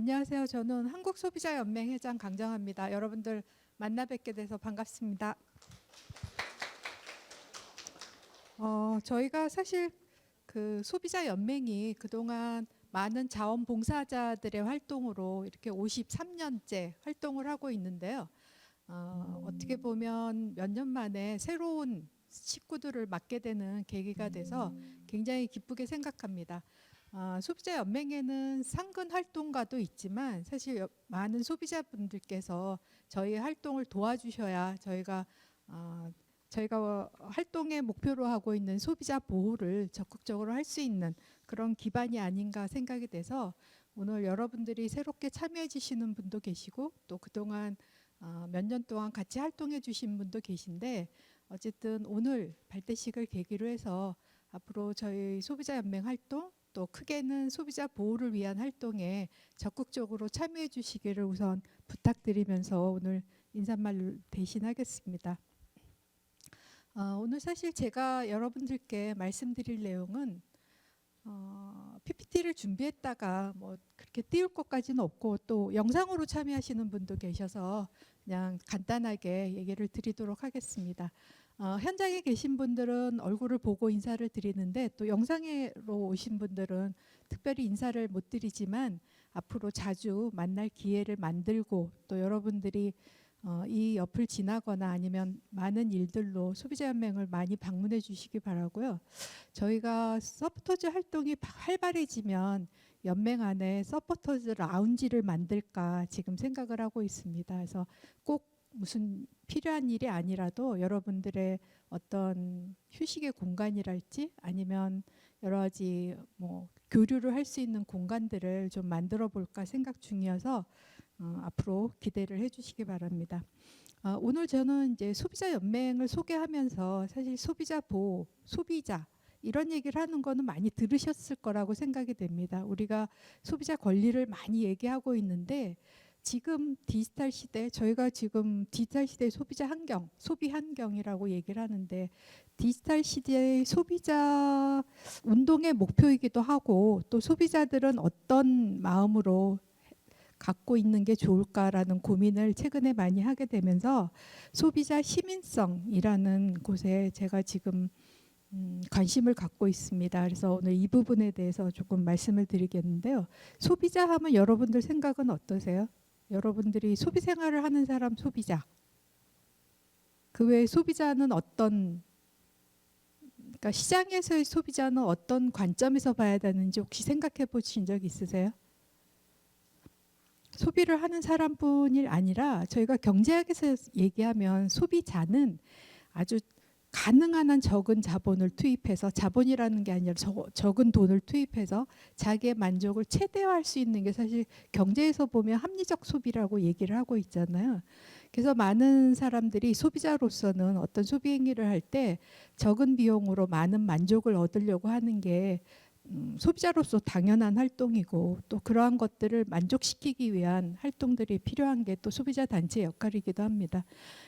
안녕하세요. 저는 한국소비자연맹 회장 강정아입니다. 여러분들 만나 뵙게 돼서 반갑습니다. 저희가 사실 그 소비자연맹이 그동안 많은 자원봉사자들의 활동으로 이렇게 53년째 활동을 하고 있는데요. 어떻게 보면 몇 년 만에 새로운 식구들을 맡게 되는 계기가 돼서 굉장히 기쁘게 생각합니다. 소비자연맹에는 상근 활동가도 있지만 사실 많은 소비자분들께서 저희의 활동을 도와주셔야 저희가 활동의 목표로 하고 있는 소비자 보호를 적극적으로 할 수 있는 그런 기반이 아닌가 생각이 돼서 오늘 여러분들이 새롭게 참여해 주시는 분도 계시고 또 그동안 몇 년 동안 같이 활동해 주신 분도 계신데 어쨌든 오늘 발대식을 계기로 해서 앞으로 저희 소비자연맹 활동 또 크게는 소비자 보호를 위한 활동에 적극적으로 참여해 주시기를 우선 부탁드리면서 오늘 인사말 대신하겠습니다. 오늘 사실 제가 여러분들께 말씀드릴 내용은 PPT를 준비했다가 뭐 그렇게 띄울 것까지는 없고 또 영상으로 참여하시는 분도 계셔서 그냥 간단하게 얘기를 드리도록 하겠습니다. 현장에 계신 분들은 얼굴을 보고 인사를 드리는데 또 영상으로 오신 분들은 특별히 인사를 못 드리지만 앞으로 자주 만날 기회를 만들고 또 여러분들이 이 옆을 지나거나 아니면 많은 일들로 소비자연맹을 많이 방문해 주시기 바라고요. 저희가 서포터즈 활동이 활발해지면 연맹 안에 서포터즈 라운지를 만들까 지금 생각을 하고 있습니다. 그래서 꼭 무슨 필요한 일이 아니라도 여러분들의 어떤 휴식의 공간이랄지 아니면 여러 가지 뭐 교류를 할 수 있는 공간들을 좀 만들어 볼까 생각 중이어서 앞으로 기대를 해주시기 바랍니다. 오늘 저는 이제 소비자연맹을 소개하면서 사실 소비자 보호, 소비자 이런 얘기를 하는 거는 많이 들으셨을 거라고 생각이 됩니다. 우리가 소비자 권리를 많이 얘기하고 있는데 지금 디지털 시대, 저희가 지금 디지털 시대의 소비자 환경, 소비 환경이라고 얘기를 하는데 디지털 시대의 소비자 운동의 목표이기도 하고 또 소비자들은 어떤 마음으로 갖고 있는 게 좋을까라는 고민을 최근에 많이 하게 되면서 소비자 시민성이라는 곳에 제가 지금 관심을 갖고 있습니다. 그래서 오늘 이 부분에 대해서 조금 말씀을 드리겠는데요. 소비자 하면 여러분들 생각은 어떠세요? 여러분들이 소비 생활을 하는 사람 소비자. 그 외에 소비자는 그러니까 시장에서의 소비자는 어떤 관점에서 봐야 되는지 혹시 생각해 보신 적 있으세요? 소비를 하는 사람뿐이 아니라 저희가 경제학에서 얘기하면 소비자는 아주 가능한 한 적은 자본을 투입해서 자본이라는 게 아니라 적은 돈을 투입해서 자기의 만족을 최대화할 수 있는 게 사실 경제에서 보면 합리적 소비라고 얘기를 하고 있잖아요. 그래서 많은 사람들이 소비자로서는 어떤 소비 행위를 할 때 적은 비용으로 많은 만족을 얻으려고 하는 게 소비자로서 당연한 활동이고 또 그러한 것들을 만족시키기 위한 활동들이 필요한 게 또 소비자 단체의 역할이기도 합니다.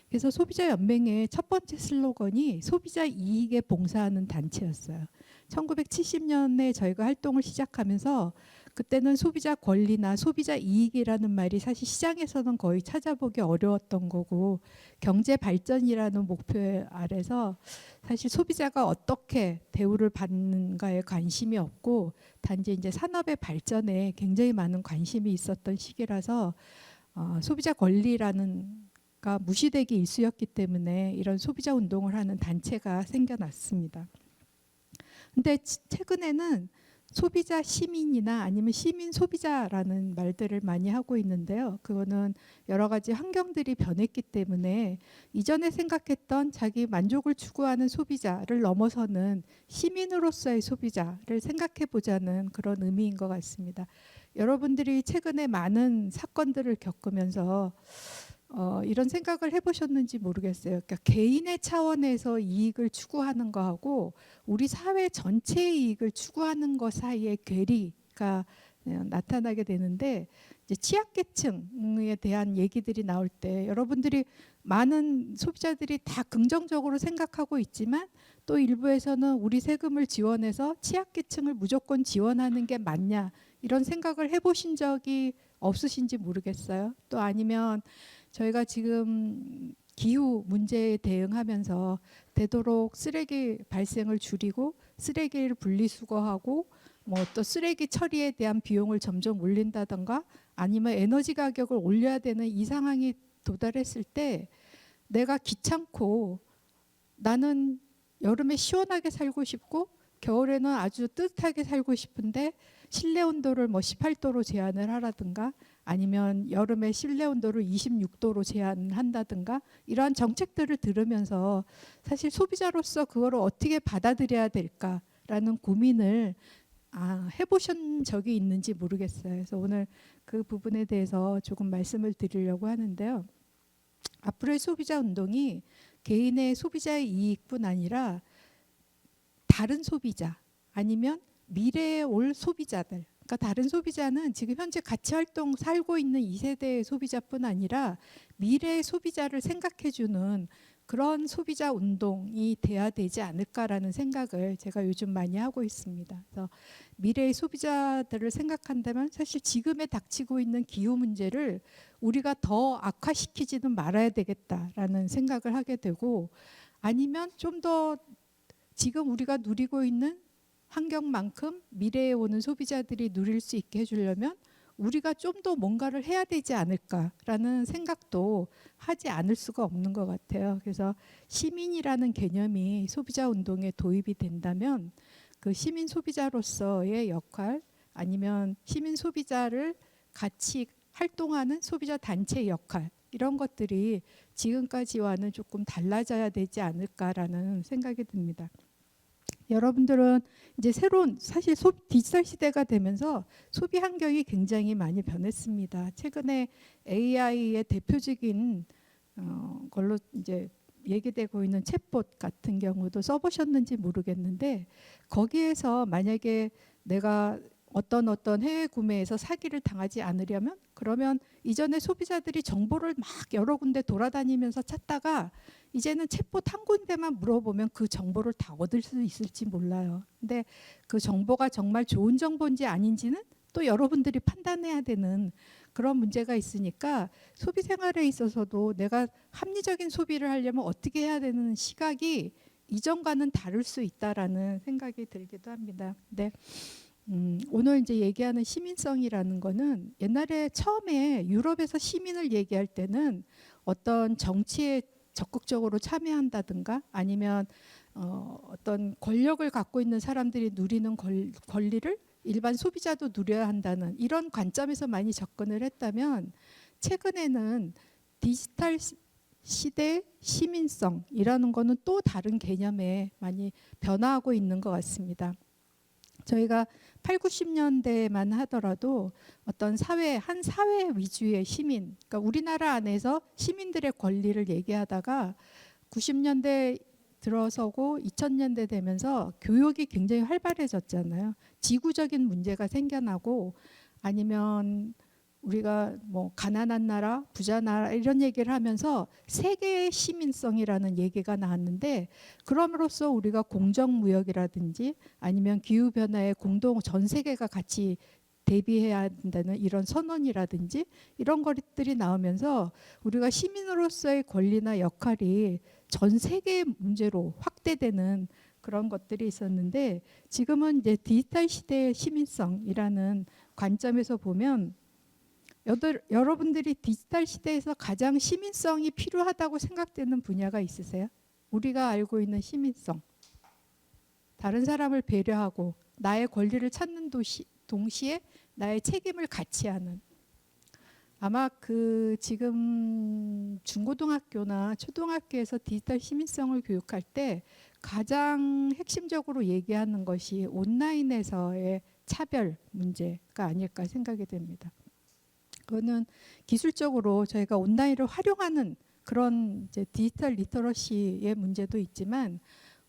그래서 소비자연맹의 첫 번째 슬로건이 소비자 이익에 봉사하는 단체였어요. 1970년에 저희가 활동을 시작하면서 그때는 소비자 권리나 소비자 이익이라는 말이 사실 시장에서는 거의 찾아보기 어려웠던 거고 경제 발전이라는 목표 아래서 사실 소비자가 어떻게 대우를 받는가에 관심이 없고 단지 이제 산업의 발전에 굉장히 많은 관심이 있었던 시기라서 소비자 권리라는 가 무시되기 일쑤였기 때문에 이런 소비자 운동을 하는 단체가 생겨났습니다. 근데 최근에는 소비자 시민이나 아니면 시민 소비자라는 말들을 많이 하고 있는데요. 그거는 여러 가지 환경들이 변했기 때문에 이전에 생각했던 자기 만족을 추구하는 소비자를 넘어서는 시민으로서의 소비자를 생각해 보자는 그런 의미인 것 같습니다. 여러분들이 최근에 많은 사건들을 겪으면서 이런 생각을 해보셨는지 모르겠어요. 그러니까 개인의 차원에서 이익을 추구하는 거하고 우리 사회 전체의 이익을 추구하는 것 사이의 괴리가 나타나게 되는데 이제 취약계층에 대한 얘기들이 나올 때 여러분들이 많은 소비자들이 다 긍정적으로 생각하고 있지만 또 일부에서는 우리 세금을 지원해서 취약계층을 무조건 지원하는 게 맞냐 이런 생각을 해보신 적이 없으신지 모르겠어요. 또 아니면 저희가 지금 기후 문제에 대응하면서 되도록 쓰레기 발생을 줄이고 쓰레기를 분리수거하고 뭐 또 쓰레기 처리에 대한 비용을 점점 올린다던가 아니면 에너지 가격을 올려야 되는 이 상황이 도달했을 때 내가 귀찮고 나는 여름에 시원하게 살고 싶고 겨울에는 아주 뜨뜻하게 살고 싶은데 실내 온도를 뭐 18도로 제한을 하라든가 아니면 여름에 실내 온도를 26도로 제한한다든가 이러한 정책들을 들으면서 사실 소비자로서 그거를 어떻게 받아들여야 될까라는 고민을 해보신 적이 있는지 모르겠어요. 그래서 오늘 그 부분에 대해서 조금 말씀을 드리려고 하는데요. 앞으로의 소비자 운동이 개인의 소비자의 이익뿐 아니라 다른 소비자 아니면 미래에 올 소비자들, 그러니까 다른 소비자는 지금 현재 가치 활동 살고 있는 2세대의 소비자뿐 아니라 미래의 소비자를 생각해주는 그런 소비자 운동이 돼야 되지 않을까라는 생각을 제가 요즘 많이 하고 있습니다. 그래서 미래의 소비자들을 생각한다면 사실 지금에 닥치고 있는 기후 문제를 우리가 더 악화시키지는 말아야 되겠다라는 생각을 하게 되고 아니면 좀 더 지금 우리가 누리고 있는 환경만큼 미래에 오는 소비자들이 누릴 수 있게 해주려면 우리가 좀 더 뭔가를 해야 되지 않을까라는 생각도 하지 않을 수가 없는 것 같아요. 그래서 시민이라는 개념이 소비자 운동에 도입이 된다면 그 시민 소비자로서의 역할 아니면 시민 소비자를 같이 활동하는 소비자 단체의 역할 이런 것들이 지금까지와는 조금 달라져야 되지 않을까라는 생각이 듭니다. 여러분들은 이제 새로운 사실 디지털 시대가 되면서 소비 환경이 굉장히 많이 변했습니다. 최근에 AI의 대표적인 걸로 이제 얘기되고 있는 챗봇 같은 경우도 써보셨는지 모르겠는데 거기에서 만약에 내가 어떤 해외 구매에서 사기를 당하지 않으려면 그러면 이전에 소비자들이 정보를 막 여러 군데 돌아다니면서 찾다가 이제는 챗봇 한 군데만 물어보면 그 정보를 다 얻을 수 있을지 몰라요. 근데 그 정보가 정말 좋은 정보인지 아닌지는 또 여러분들이 판단해야 되는 그런 문제가 있으니까 소비 생활에 있어서도 내가 합리적인 소비를 하려면 어떻게 해야 되는 시각이 이전과는 다를 수 있다라는 생각이 들기도 합니다. 네. 오늘 이제 얘기하는 시민성이라는 거는 옛날에 처음에 유럽에서 시민을 얘기할 때는 어떤 정치에 적극적으로 참여한다든가 아니면 어떤 권력을 갖고 있는 사람들이 누리는 권리를 일반 소비자도 누려야 한다는 이런 관점에서 많이 접근을 했다면 최근에는 디지털 시대 시민성이라는 거는 또 다른 개념에 많이 변화하고 있는 것 같습니다. 저희가 8, 90년대만 하더라도 어떤 한 사회 위주의 시민, 그러니까 우리나라 안에서 시민들의 권리를 얘기하다가 90년대 들어서고 2000년대 되면서 교육이 굉장히 활발해졌잖아요. 지구적인 문제가 생겨나고 아니면 우리가 뭐 가난한 나라, 부자 나라 이런 얘기를 하면서 세계의 시민성이라는 얘기가 나왔는데 그럼으로써 우리가 공정무역이라든지 아니면 기후변화에 전 세계가 같이 대비해야 한다는 이런 선언이라든지 이런 것들이 나오면서 우리가 시민으로서의 권리나 역할이 전 세계의 문제로 확대되는 그런 것들이 있었는데 지금은 이제 디지털 시대의 시민성이라는 관점에서 보면 여러분들이 디지털 시대에서 가장 시민성이 필요하다고 생각되는 분야가 있으세요? 우리가 알고 있는 시민성. 다른 사람을 배려하고 나의 권리를 찾는 동시에 나의 책임을 같이 하는. 아마 그 지금 중고등학교나 초등학교에서 디지털 시민성을 교육할 때 가장 핵심적으로 얘기하는 것이 온라인에서의 차별 문제가 아닐까 생각이 됩니다. 그거는 기술적으로 저희가 온라인을 활용하는 그런 이제 디지털 리터러시의 문제도 있지만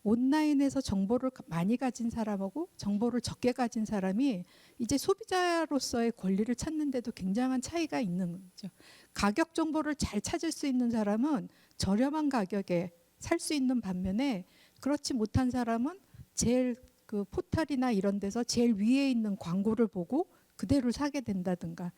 온라인에서 정보를 많이 가진 사람하고 정보를 적게 가진 사람이 이제 소비자로서의 권리를 찾는데도 굉장한 차이가 있는 거죠. 가격 정보를 잘 찾을 수 있는 사람은 저렴한 가격에 살 수 있는 반면에 그렇지 못한 사람은 제일 그 포털이나 이런 데서 제일 위에 있는 광고를 보고 그대로 사게 된다든가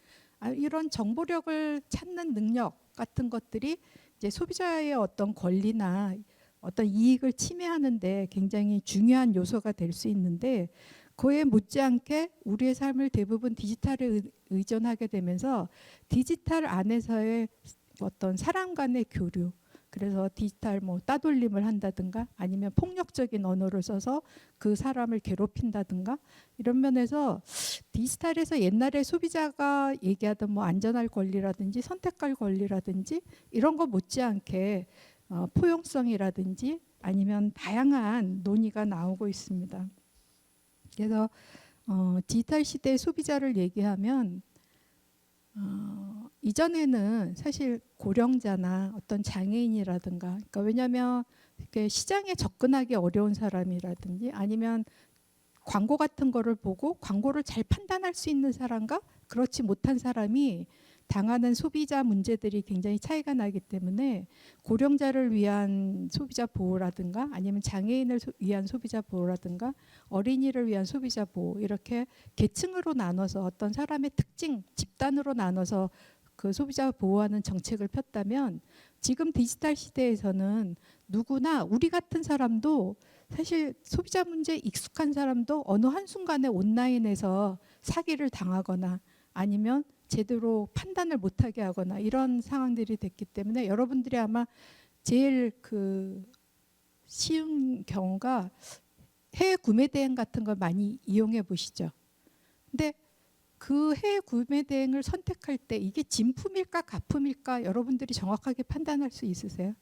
이런 정보력을 찾는 능력 같은 것들이 이제 소비자의 어떤 권리나 어떤 이익을 침해하는데 굉장히 중요한 요소가 될 수 있는데 그에 못지않게 우리의 삶을 대부분 디지털에 의존하게 되면서 디지털 안에서의 어떤 사람 간의 교류, 그래서 디지털 뭐 따돌림을 한다든가 아니면 폭력적인 언어를 써서 그 사람을 괴롭힌다든가 이런 면에서 디지털에서 옛날에 소비자가 얘기하던 뭐 안전할 권리라든지 선택할 권리라든지 이런 거 못지않게 포용성이라든지 아니면 다양한 논의가 나오고 있습니다. 그래서 디지털 시대의 소비자를 얘기하면 이전에는 사실 고령자나 어떤 장애인이라든가, 그러니까 왜냐하면 시장에 접근하기 어려운 사람이라든지 아니면 광고 같은 거를 보고 광고를 잘 판단할 수 있는 사람과 그렇지 못한 사람이 당하는 소비자 문제들이 굉장히 차이가 나기 때문에 고령자를 위한 소비자 보호라든가 아니면 장애인을 위한 소비자 보호라든가 어린이를 위한 소비자 보호 이렇게 계층으로 나눠서 어떤 사람의 특징, 집단으로 나눠서 그 소비자 보호하는 정책을 폈다면 지금 디지털 시대에서는 누구나 우리 같은 사람도 사실 소비자 문제에 익숙한 사람도 어느 한순간에 온라인에서 사기를 당하거나 아니면 제대로 판단을 못하게 하거나 이런 상황들이 됐기 때문에 여러분들이 아마 제일 쉬운 경우가 해외 구매 대행 같은 걸 많이 이용해 보시죠. 근데 그 해외 구매 대행을 선택할 때 이게 진품일까 가품일까 여러분들이 정확하게 판단할 수 있으세요?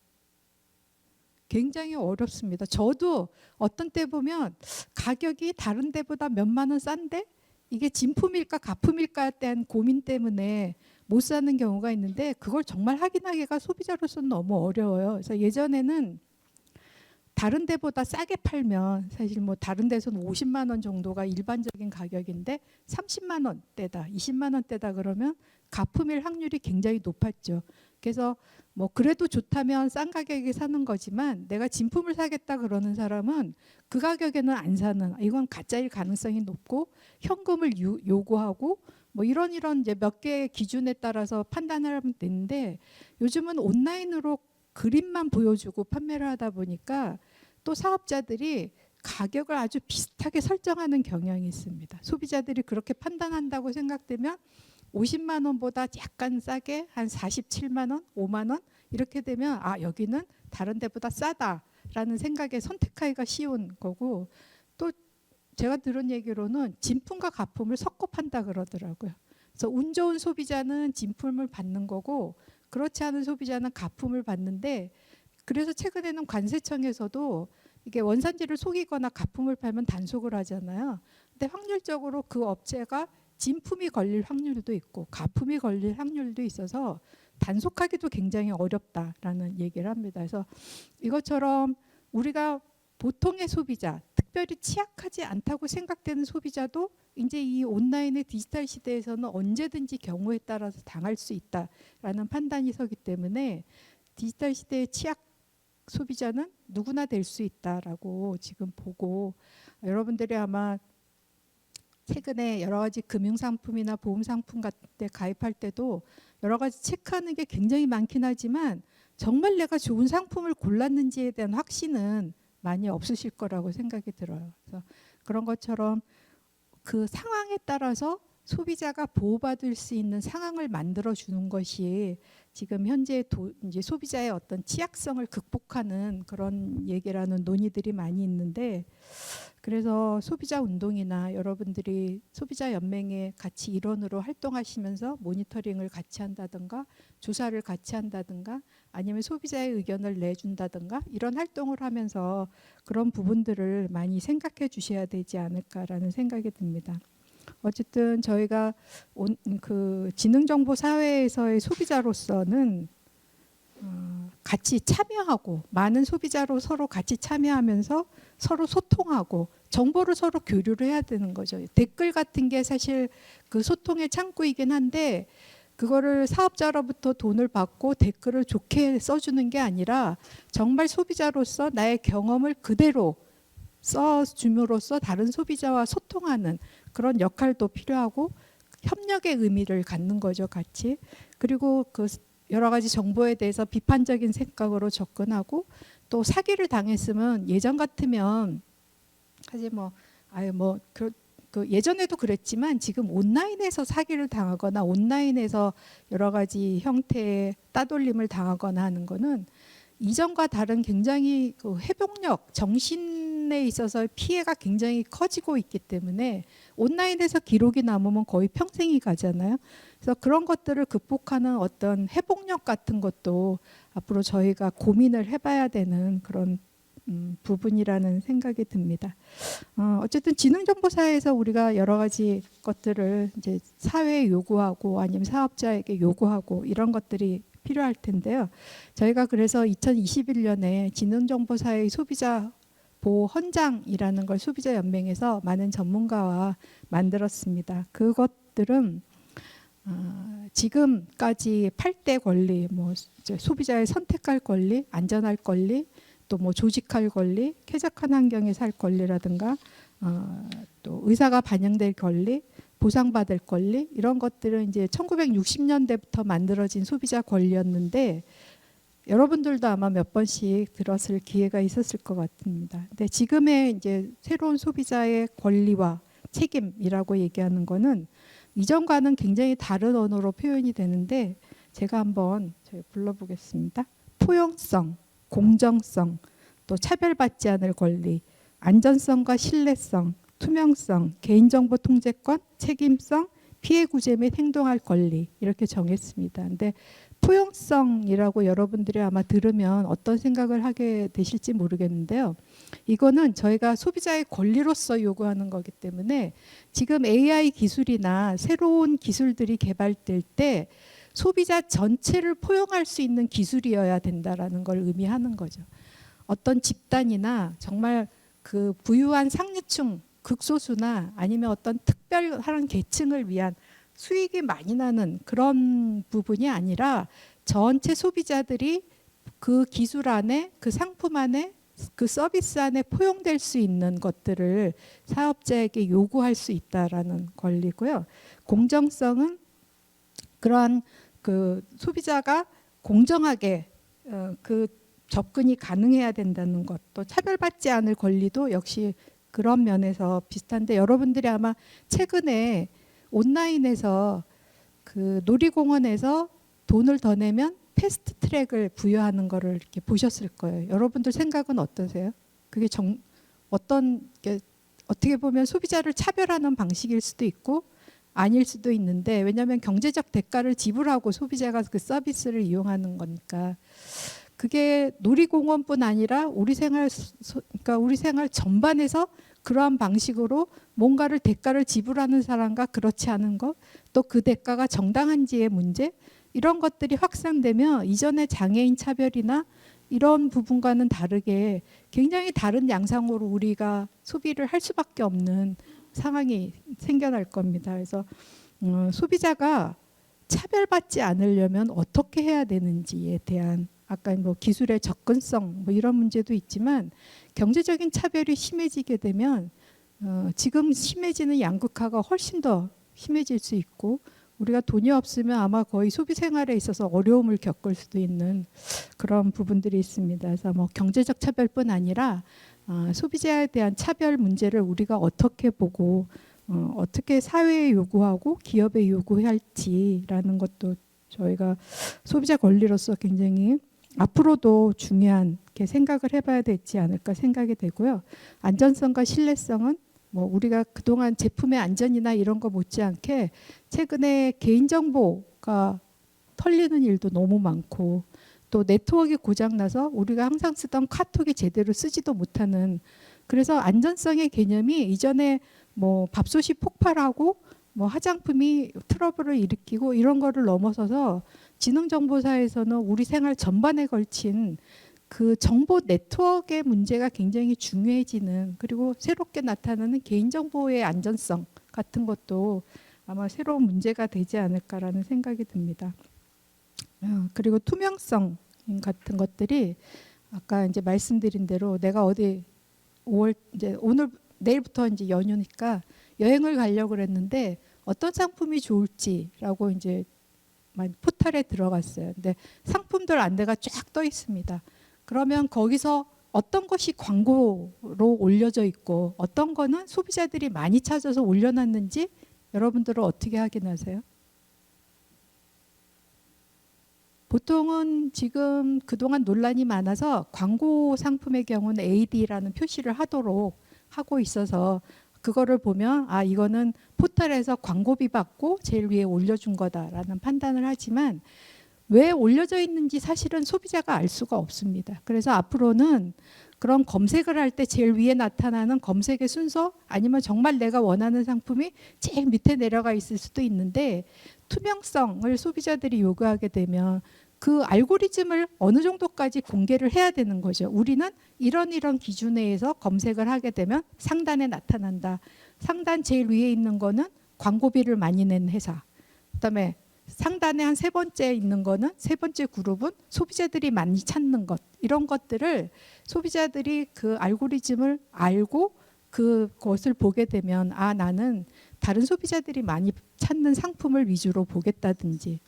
굉장히 어렵습니다. 저도 어떤 때 보면 가격이 다른 데보다 몇만 원 싼데 이게 진품일까 가품일까에 대한 고민 때문에 못 사는 경우가 있는데 그걸 정말 확인하기가 소비자로서는 너무 어려워요. 그래서 예전에는 다른 데보다 싸게 팔면 사실 뭐 다른 데서는 50만 원 정도가 일반적인 가격인데 30만 원대다, 20만 원대다 그러면 가품일 확률이 굉장히 높았죠. 그래서 뭐 그래도 좋다면 싼 가격에 사는 거지만 내가 진품을 사겠다 그러는 사람은 그 가격에는 안 사는, 이건 가짜일 가능성이 높고 현금을 요구하고 뭐 이런 이제 몇 개의 기준에 따라서 판단을 하면 되는데 요즘은 온라인으로 그림만 보여주고 판매를 하다 보니까 또 사업자들이 가격을 아주 비슷하게 설정하는 경향이 있습니다. 소비자들이 그렇게 판단한다고 생각되면 50만 원보다 약간 싸게 한 47만 원, 5만 원 이렇게 되면 아 여기는 다른 데보다 싸다라는 생각에 선택하기가 쉬운 거고 또 제가 들은 얘기로는 진품과 가품을 섞어 판다 그러더라고요. 그래서 운 좋은 소비자는 진품을 받는 거고 그렇지 않은 소비자는 가품을 받는데 그래서 최근에는 관세청에서도 이게 원산지를 속이거나 가품을 팔면 단속을 하잖아요. 근데 확률적으로 그 업체가 진품이 걸릴 확률도 있고 가품이 걸릴 확률도 있어서 단속하기도 굉장히 어렵다라는 얘기를 합니다. 그래서 이것처럼 우리가 보통의 소비자, 특별히 취약하지 않다고 생각되는 소비자도 이제 이 온라인의 디지털 시대에서는 언제든지 경우에 따라서 당할 수 있다라는 판단이 서기 때문에 디지털 시대의 취약 소비자는 누구나 될 수 있다라고 지금 보고 여러분들이 아마 최근에 여러 가지 금융상품이나 보험상품 같은 데 가입할 때도 여러 가지 체크하는 게 굉장히 많긴 하지만 정말 내가 좋은 상품을 골랐는지에 대한 확신은 많이 없으실 거라고 생각이 들어요. 그래서 그런 것처럼 그 상황에 따라서 소비자가 보호받을 수 있는 상황을 만들어 주는 것이 지금 현재 이제 소비자의 어떤 취약성을 극복하는 그런 얘기라는 논의들이 많이 있는데 그래서 소비자 운동이나 여러분들이 소비자 연맹에 같이 일원으로 활동하시면서 모니터링을 같이 한다든가 조사를 같이 한다든가 아니면 소비자의 의견을 내준다든가 이런 활동을 하면서 그런 부분들을 많이 생각해 주셔야 되지 않을까라는 생각이 듭니다. 어쨌든 저희가 그 지능정보 사회에서의 소비자로서는 같이 참여하고 많은 소비자로 서로 같이 참여하면서 서로 소통하고 정보를 서로 교류를 해야 되는 거죠. 댓글 같은 게 사실 그 소통의 창구이긴 한데 그거를 사업자로부터 돈을 받고 댓글을 좋게 써주는 게 아니라 정말 소비자로서 나의 경험을 그대로 써줌으로써 다른 소비자와 소통하는 그런 역할도 필요하고 협력의 의미를 갖는 거죠, 같이. 그리고 그 여러 가지 정보에 대해서 비판적인 생각으로 접근하고 또 사기를 당했으면 예전 같으면 사실 뭐 아유 그 예전에도 그랬지만 지금 온라인에서 사기를 당하거나 온라인에서 여러 가지 형태의 따돌림을 당하거나 하는 거는 이전과 다른 굉장히 그 회복력, 정신에 있어서 피해가 굉장히 커지고 있기 때문에 온라인에서 기록이 남으면 거의 평생이 가잖아요. 그래서 그런 것들을 극복하는 어떤 회복력 같은 것도 앞으로 저희가 고민을 해봐야 되는 그런 부분이라는 생각이 듭니다. 어쨌든 지능정보사회에서 우리가 여러 가지 것들을 이제 사회에 요구하고 아니면 사업자에게 요구하고 이런 것들이 필요할 텐데요. 저희가 그래서 2021년에 지능정보사회 소비자 보호 헌장이라는 걸 소비자연맹에서 많은 전문가와 만들었습니다. 그것들은 지금까지 8대 권리, 뭐 소비자의 선택할 권리, 안전할 권리, 또 뭐 조직할 권리, 쾌적한 환경에 살 권리라든가 또 의사가 반영될 권리, 보상받을 권리 이런 것들은 이제 1960년대부터 만들어진 소비자 권리였는데 여러분들도 아마 몇 번씩 들었을 기회가 있었을 것 같습니다. 근데 지금의 이제 새로운 소비자의 권리와 책임이라고 얘기하는 거는 이전과는 굉장히 다른 언어로 표현이 되는데 제가 한번 불러보겠습니다. 포용성, 공정성, 또 차별받지 않을 권리, 안전성과 신뢰성, 투명성, 개인정보 통제권, 책임성, 피해 구제 및 행동할 권리 이렇게 정했습니다. 근데 포용성이라고 여러분들이 아마 들으면 어떤 생각을 하게 되실지 모르겠는데요. 이거는 저희가 소비자의 권리로서 요구하는 거기 때문에 지금 AI 기술이나 새로운 기술들이 개발될 때 소비자 전체를 포용할 수 있는 기술이어야 된다라는 걸 의미하는 거죠. 어떤 집단이나 정말 그 부유한 상류층, 극소수나 아니면 어떤 특별한 계층을 위한 수익이 많이 나는 그런 부분이 아니라 전체 소비자들이 그 기술 안에, 그 상품 안에, 그 서비스 안에 포용될 수 있는 것들을 사업자에게 요구할 수 있다라는 권리고요. 공정성은 그러한 그 소비자가 공정하게 그 접근이 가능해야 된다는 것, 또 차별받지 않을 권리도 역시 그런 면에서 비슷한데 여러분들이 아마 최근에 온라인에서 그 놀이공원에서 돈을 더 내면 패스트 트랙을 부여하는 거를 이렇게 보셨을 거예요. 여러분들 생각은 어떠세요? 그게 어떤 게 어떻게 보면 소비자를 차별하는 방식일 수도 있고 아닐 수도 있는데 왜냐하면 경제적 대가를 지불하고 소비자가 그 서비스를 이용하는 거니까 그게 놀이공원뿐 아니라 우리 생활 그러니까 우리 생활 전반에서 그러한 방식으로 뭔가를 대가를 지불하는 사람과 그렇지 않은 것, 또 그 대가가 정당한지의 문제 이런 것들이 확산되면 이전의 장애인 차별이나 이런 부분과는 다르게 굉장히 다른 양상으로 우리가 소비를 할 수밖에 없는 상황이 생겨날 겁니다. 그래서 소비자가 차별받지 않으려면 어떻게 해야 되는지에 대한 아까 뭐 기술의 접근성 뭐 이런 문제도 있지만 경제적인 차별이 심해지게 되면 지금 심해지는 양극화가 훨씬 더 심해질 수 있고 우리가 돈이 없으면 아마 거의 소비 생활에 있어서 어려움을 겪을 수도 있는 그런 부분들이 있습니다. 그래서 뭐 경제적 차별뿐 아니라 소비자에 대한 차별 문제를 우리가 어떻게 보고 어떻게 사회에 요구하고 기업에 요구할지라는 것도 저희가 소비자 권리로서 굉장히 앞으로도 중요한 생각을 해봐야 되지 않을까 생각이 되고요. 안전성과 신뢰성은 뭐 우리가 그동안 제품의 안전이나 이런 거 못지않게 최근에 개인정보가 털리는 일도 너무 많고 또 네트워크가 고장나서 우리가 항상 쓰던 카톡이 제대로 쓰지도 못하는 그래서 안전성의 개념이 이전에 뭐 밥솥이 폭발하고 뭐 화장품이 트러블을 일으키고 이런 거를 넘어서서 지능정보사에서는 우리 생활 전반에 걸친 그 정보 네트워크의 문제가 굉장히 중요해지는 그리고 새롭게 나타나는 개인정보의 안전성 같은 것도 아마 새로운 문제가 되지 않을까라는 생각이 듭니다. 그리고 투명성 같은 것들이 아까 이제 말씀드린 대로 내가 어디 5월 이제 오늘 내일부터 이제 연휴니까 여행을 가려고 그랬는데 어떤 상품이 좋을지라고 이제 포털에 들어갔어요. 근데 상품들 안내가 쫙 떠 있습니다. 그러면 거기서 어떤 것이 광고로 올려져 있고 어떤 거는 소비자들이 많이 찾아서 올려놨는지 여러분들은 어떻게 확인하세요? 보통은 지금 그동안 논란이 많아서 광고 상품의 경우는 AD라는 표시를 하도록 하고 있어서 그거를 보면 아 이거는 포털에서 광고비 받고 제일 위에 올려준 거다라는 판단을 하지만 왜 올려져 있는지 사실은 소비자가 알 수가 없습니다. 그래서 앞으로는 그런 검색을 할 때 제일 위에 나타나는 검색의 순서 아니면 정말 내가 원하는 상품이 제일 밑에 내려가 있을 수도 있는데 투명성을 소비자들이 요구하게 되면 그 알고리즘을 어느 정도까지 공개를 해야 되는 거죠. 우리는 이런 기준에 의해서 검색을 하게 되면 상단에 나타난다. 상단 제일 위에 있는 거는 광고비를 많이 낸 회사. 그다음에 상단에 한 세 번째 있는 거는 세 번째 그룹은 소비자들이 많이 찾는 것. 이런 것들을 소비자들이 그 알고리즘을 알고 그것을 보게 되면 아 나는 다른 소비자들이 많이 찾는 상품을 위주로 보겠다든지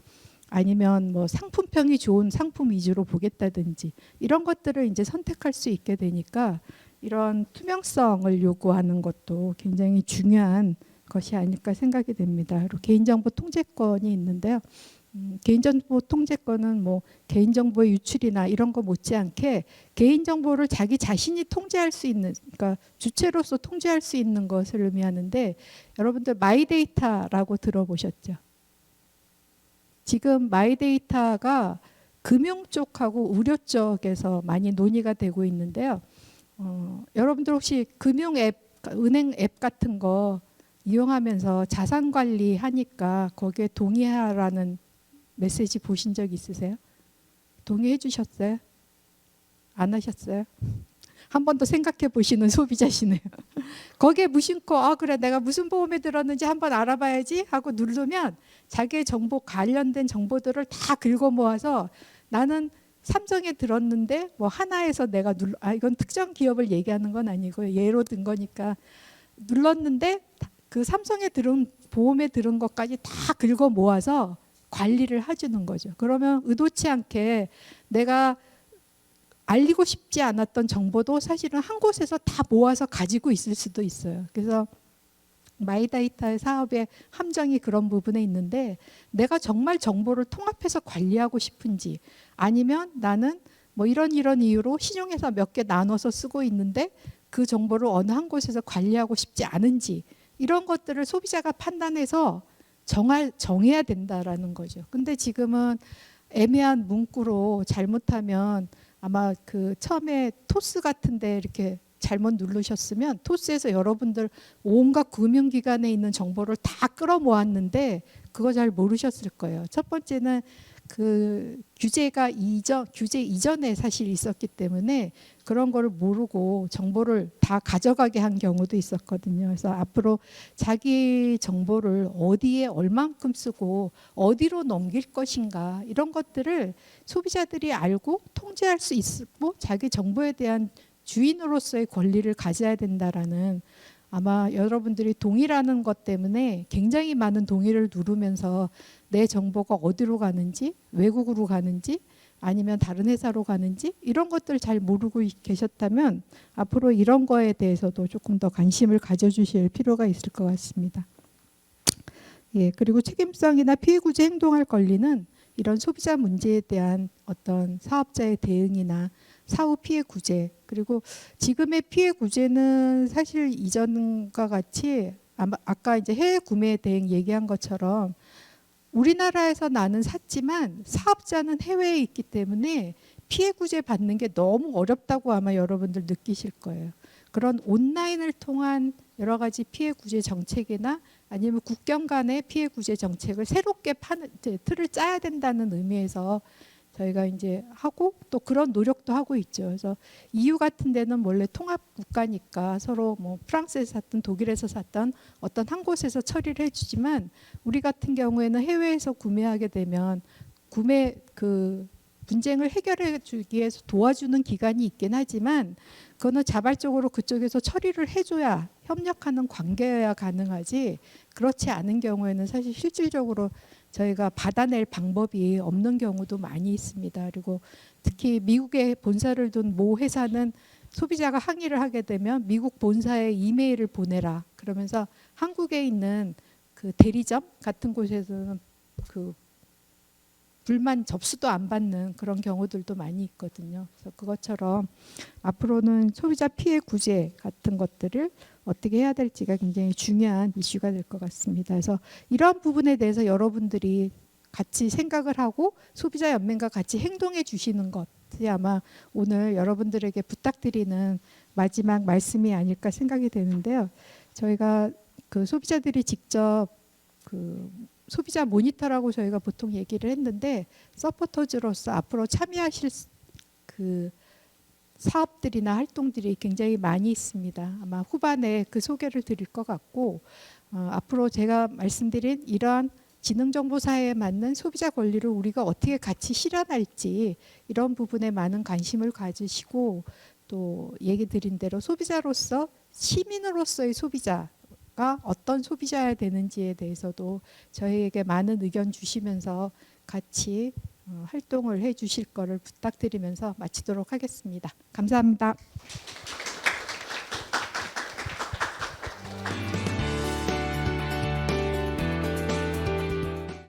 아니면 뭐 상품평이 좋은 상품 위주로 보겠다든지 이런 것들을 이제 선택할 수 있게 되니까 이런 투명성을 요구하는 것도 굉장히 중요한 것이 아닐까 생각이 됩니다. 그리고 개인정보 통제권이 있는데요. 개인정보 통제권은 뭐 개인정보의 유출이나 이런 거 못지않게 개인정보를 자기 자신이 통제할 수 있는, 그러니까 주체로서 통제할 수 있는 것을 의미하는데 여러분들 마이데이터라고 들어보셨죠? 지금 마이데이터가 금융 쪽하고 의료 쪽에서 많이 논의가 되고 있는데요. 여러분들 혹시 금융 앱, 은행 앱 같은 거 이용하면서 자산 관리 하니까 거기에 동의하라는 메시지 보신 적 있으세요? 동의해 주셨어요? 안 하셨어요? 한 번 더 생각해 보시는 소비자시네요. 거기에 무심코 아 그래 내가 무슨 보험에 들었는지 한번 알아봐야지 하고 누르면 자기의 정보 관련된 정보들을 다 긁어 모아서 나는 삼성에 들었는데 뭐 하나에서 내가 이건 특정 기업을 얘기하는 건 아니고요. 예로 든 거니까 눌렀는데 그 삼성에 들은 보험에 들은 것까지 다 긁어 모아서 관리를 해주는 거죠. 그러면 의도치 않게 내가 알리고 싶지 않았던 정보도 사실은 한 곳에서 다 모아서 가지고 있을 수도 있어요. 그래서 마이데이터의 사업의 함정이 그런 부분에 있는데 내가 정말 정보를 통합해서 관리하고 싶은지 아니면 나는 뭐 이런 이유로 신용회사 몇 개 나눠서 쓰고 있는데 그 정보를 어느 한 곳에서 관리하고 싶지 않은지 이런 것들을 소비자가 판단해서 정해야 된다라는 거죠. 근데 지금은 애매한 문구로 잘못하면 아마 그 처음에 토스 같은데 이렇게 잘못 누르셨으면 토스에서 여러분들 온갖 금융기관에 있는 정보를 다 끌어모았는데 그거 잘 모르셨을 거예요. 첫 번째는 그 규제 이전에 사실 있었기 때문에 그런 거를 모르고 정보를 다 가져가게 한 경우도 있었거든요. 그래서 앞으로 자기 정보를 어디에 얼만큼 쓰고 어디로 넘길 것인가 이런 것들을 소비자들이 알고 통제할 수 있고 자기 정보에 대한 주인으로서의 권리를 가져야 된다라는 아마 여러분들이 동의라는 것 때문에 굉장히 많은 동의를 누르면서 내 정보가 어디로 가는지 외국으로 가는지 아니면 다른 회사로 가는지 이런 것들을 잘 모르고 계셨다면 앞으로 이런 거에 대해서도 조금 더 관심을 가져주실 필요가 있을 것 같습니다. 예, 그리고 책임성이나 피해구제 행동할 권리는 이런 소비자 문제에 대한 어떤 사업자의 대응이나 사후 피해 구제 그리고 지금의 피해 구제는 사실 이전과 같이 아까 이제 해외 구매 대행 얘기한 것처럼 우리나라에서 나는 샀지만 사업자는 해외에 있기 때문에 피해 구제 받는 게 너무 어렵다고 아마 여러분들 느끼실 거예요. 그런 온라인을 통한 여러 가지 피해 구제 정책이나 아니면 국경 간의 피해 구제 정책을 새롭게 틀을 짜야 된다는 의미에서 저희가 이제 하고 또 그런 노력도 하고 있죠. 그래서 EU 같은 데는 원래 통합 국가니까 서로 뭐 프랑스에서 샀든 독일에서 샀던 어떤 한 곳에서 처리를 해주지만 우리 같은 경우에는 해외에서 구매하게 되면 구매 그 분쟁을 해결해 주기 위해서 도와주는 기관이 있긴 하지만 그거는 자발적으로 그쪽에서 처리를 해줘야 협력하는 관계여야 가능하지, 그렇지 않은 경우에는 사실 실질적으로 저희가 받아낼 방법이 없는 경우도 많이 있습니다. 그리고 특히 미국에 본사를 둔 모 회사는 소비자가 항의를 하게 되면 미국 본사에 이메일을 보내라 그러면서 한국에 있는 그 대리점 같은 곳에서는 그 불만 접수도 안 받는 그런 경우들도 많이 있거든요. 그래서 그것처럼 앞으로는 소비자 피해 구제 같은 것들을 어떻게 해야 될지가 굉장히 중요한 이슈가 될 것 같습니다. 그래서 이런 부분에 대해서 여러분들이 같이 생각을 하고 소비자 연맹과 같이 행동해 주시는 것이 아마 오늘 여러분들에게 부탁드리는 마지막 말씀이 아닐까 생각이 되는데요. 저희가 그 소비자들이 직접 그 소비자 모니터라고 저희가 보통 얘기를 했는데, 서포터즈로서 앞으로 참여하실 그 사업들이나 활동들이 굉장히 많이 있습니다. 아마 후반에 그 소개를 드릴 것 같고, 앞으로 제가 말씀드린 이러한 지능정보사회에 맞는 소비자 권리를 우리가 어떻게 같이 실현할지 이런 부분에 많은 관심을 가지시고, 또 얘기 드린 대로 소비자로서 시민으로서의 소비자 어떤 소비자여야 되는지에 대해서도 저희에게 많은 의견 주시면서 같이 활동을 해 주실 거를 부탁드리면서 마치도록 하겠습니다. 감사합니다.